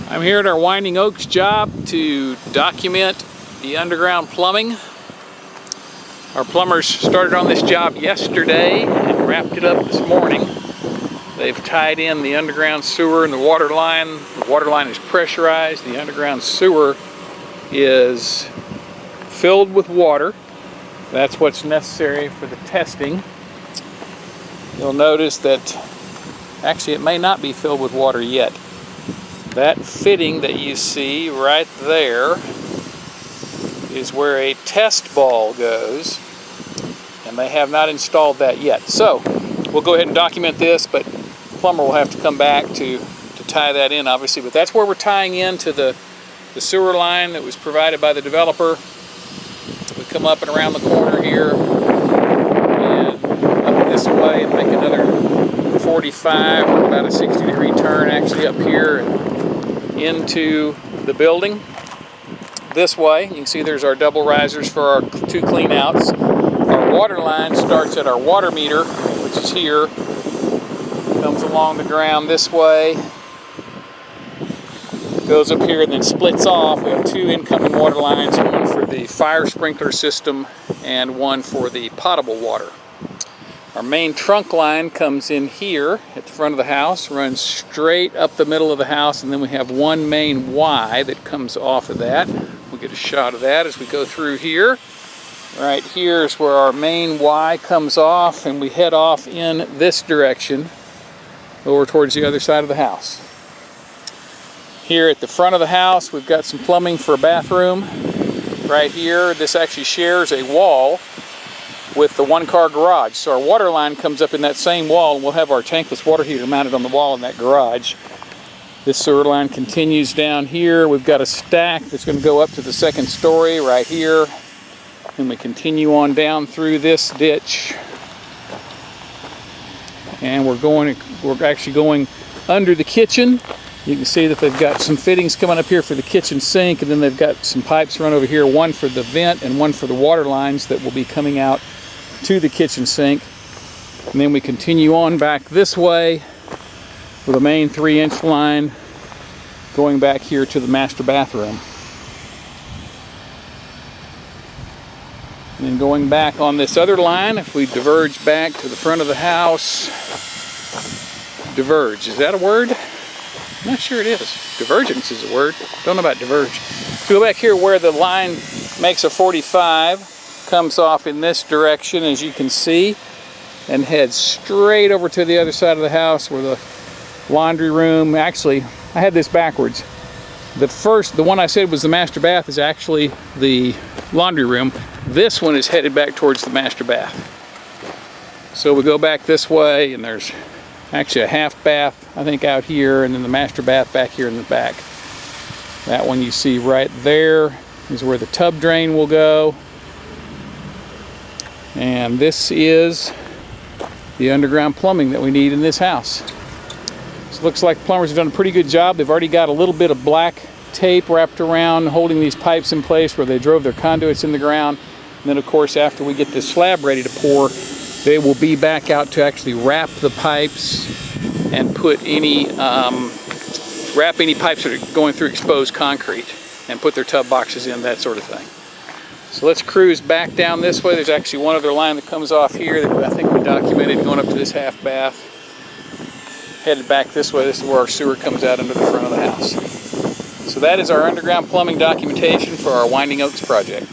I'm here at our Winding Oaks job to document the underground plumbing. Our plumbers started on this job yesterday and wrapped it up this morning. They've tied in the underground sewer and the water line. The water line is pressurized. The underground sewer is filled with water. That's what's necessary for the testing. You'll notice that actually it may not be filled with water yet. That fitting that you see right there is where a test ball goes, and they have not installed that yet. So we'll go ahead and document this, but the plumber will have to come back to tie that in, obviously. But that's where we're tying into the sewer line that was provided by the developer. We come up and around the corner here and up this way and make another 45, or about a 60-degree turn actually up here and into the building. This way, you can see there's our double risers for our two clean outs. Our water line starts at our water meter, which is here, comes along the ground this way, goes up here and then splits off. We have two incoming water lines, one for the fire sprinkler system and one for the potable water. Our main trunk line comes in here at the front of the house, runs straight up the middle of the house, and then we have one main Y that comes off of that. We'll get a shot of that as we go through here. Right here is where our main Y comes off, and we head off in this direction over towards the other side of the house. Here at the front of the house, we've got some plumbing for a bathroom. Right here, this actually shares a wall with the one-car garage. So our water line comes up in that same wall, and we'll have our tankless water heater mounted on the wall in that garage. This sewer line continues down here. We've got a stack that's going to go up to the second story right here. And we continue on down through this ditch. And we're actually going under the kitchen. You can see that they've got some fittings coming up here for the kitchen sink, and then they've got some pipes run over here, one for the vent and one for the water lines that will be coming out to the kitchen sink. And then we continue on back this way with a main 3-inch line going back here to the master bathroom. And then going back on this other line, if we diverge back to the front of the house, diverge, is that a word? I'm not sure it is. Divergence is a word. Don't know about diverge. If we go back here where the line makes a 45, comes off in this direction, as you can see, and heads straight over to the other side of the house where the laundry room, actually, I had this backwards. The one I said was the master bath is actually the laundry room. This one is headed back towards the master bath. So we go back this way, and there's actually a half bath, I think, out here, and then the master bath back here in the back. That one you see right there is where the tub drain will go. And this is the underground plumbing that we need in this house. So it looks like plumbers have done a pretty good job. They've already got a little bit of black tape wrapped around holding these pipes in place where they drove their conduits in the ground. And then, of course, after we get this slab ready to pour, they will be back out to actually wrap the pipes and put wrap any pipes that are going through exposed concrete and put their tub boxes in, that sort of thing. So let's cruise back down this way. There's actually one other line that comes off here that I think we documented going up to this half bath. Headed back this way. This is where our sewer comes out under the front of the house. So that is our underground plumbing documentation for our Winding Oaks project.